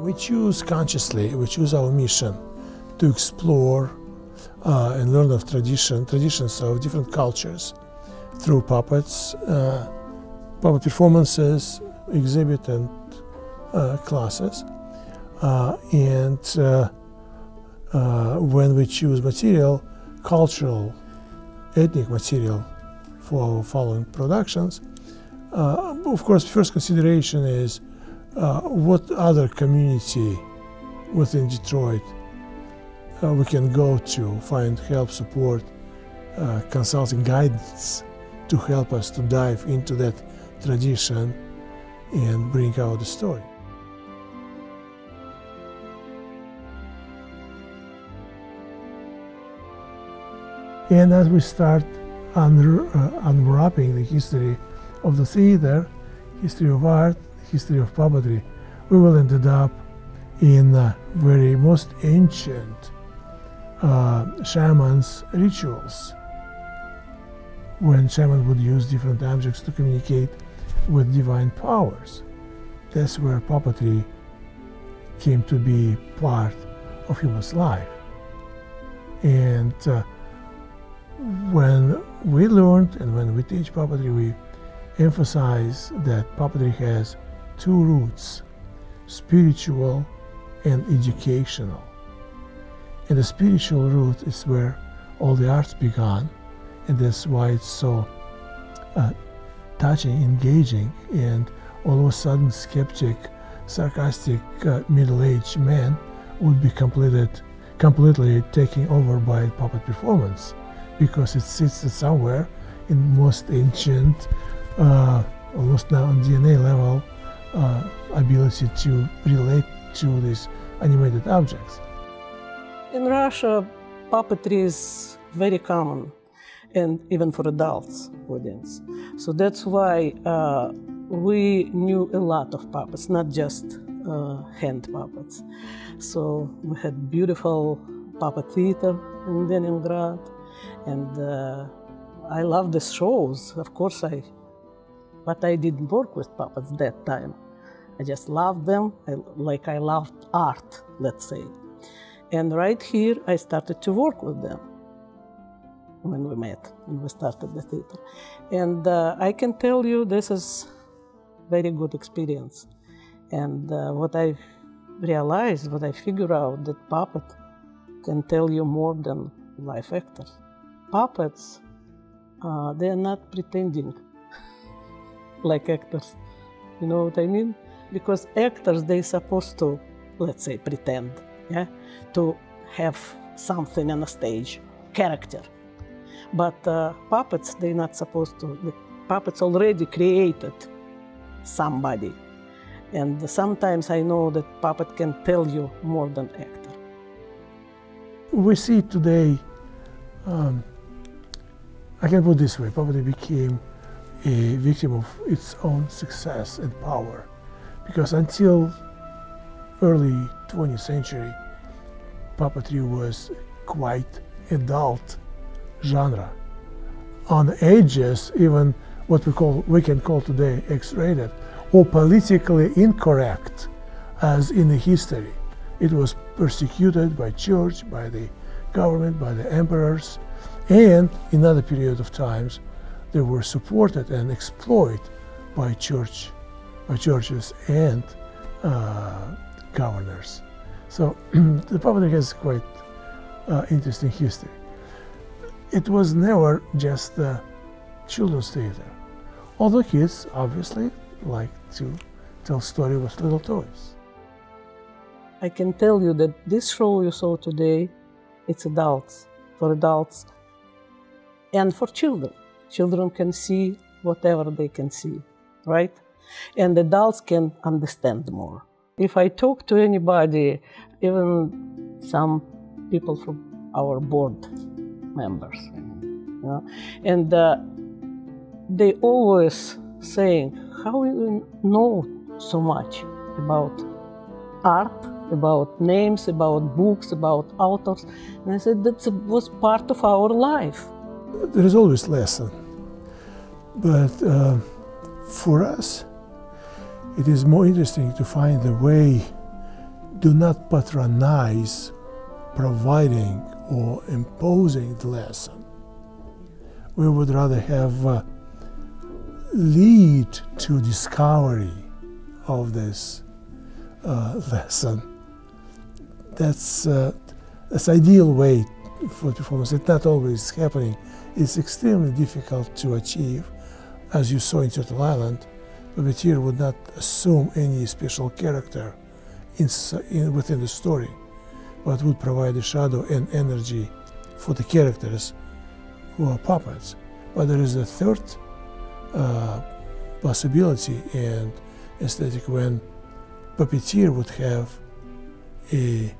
We choose consciously, we choose our mission to explore and learn of traditions of different cultures through puppets, puppet performances, exhibit and classes. When we choose material, cultural, ethnic material for our following productions, of course, first consideration is what other community within Detroit we can go to find help, support, consulting, guidance to help us to dive into that tradition and bring out the story. And as we start unwrapping the history of the theater, history of art, history of puppetry, we will end up in very most ancient shamans' rituals, when shamans would use different objects to communicate with divine powers. That's where puppetry came to be part of human's life. And when we learned and when we teach puppetry, we emphasize that puppetry has two roots: spiritual and educational. And the spiritual root is where all the arts began, and that's why it's so touching, engaging, and all of a sudden skeptic, sarcastic middle-aged man would be completely taken over by puppet performance, because it sits somewhere in most ancient, almost now on DNA level, ability to relate to these animated objects. In Russia, puppetry is very common, and even for adults audience. So that's why we knew a lot of puppets, not just hand puppets. So we had beautiful puppet theater in Leningrad, and I love the shows. Of course, but I didn't work with puppets that time. I just loved them, like I loved art, let's say. And right here, I started to work with them when we met, when we started the theater. And I can tell you this is very good experience. And what I realized, what I figured out, that puppet can tell you more than live actors. Puppets, they are not pretending like actors. You know what I mean? Because actors, they're supposed to, let's say, pretend, yeah, to have something on the stage, character. But puppets, they're not supposed to. The puppets already created somebody. And sometimes I know that puppet can tell you more than actor. We see today, I can put it this way, puppetry became a victim of its own success and power. Because until early 20th century, puppetry was quite adult genre. On the edges, even what we can call today X-rated, or politically incorrect, as in the history. It was persecuted by church, by the government, by the emperors, and in other period of times, they were supported and exploited by churches and governors. So the puppetry has quite interesting history. It was never just a children's theater, although kids obviously like to tell story with little toys. I can tell you that this show you saw today, it's adults, for adults and for children. Children can see whatever they can see, right? And adults can understand more. If I talk to anybody, even some people from our board members, you know, and they always saying, how you know so much about art, about names, about books, about authors? And I said, that was part of our life. There is always lesson, but for us, it is more interesting to find a way do not patronize providing or imposing the lesson. We would rather have lead to discovery of this lesson. That's ideal way for performance. It's not always happening. It's extremely difficult to achieve. As you saw in Turtle Island, puppeteer would not assume any special character within the story, but would provide a shadow and energy for the characters who are puppets. But there is a third possibility and aesthetic when puppeteer would have a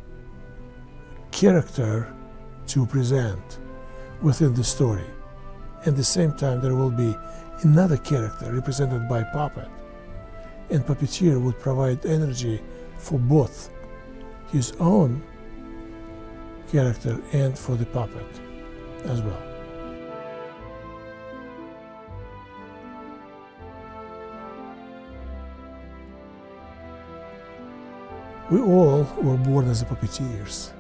character to present within the story. At the same time, there will be another character represented by puppet, and puppeteer would provide energy for both his own character and for the puppet as well. We all were born as puppeteers.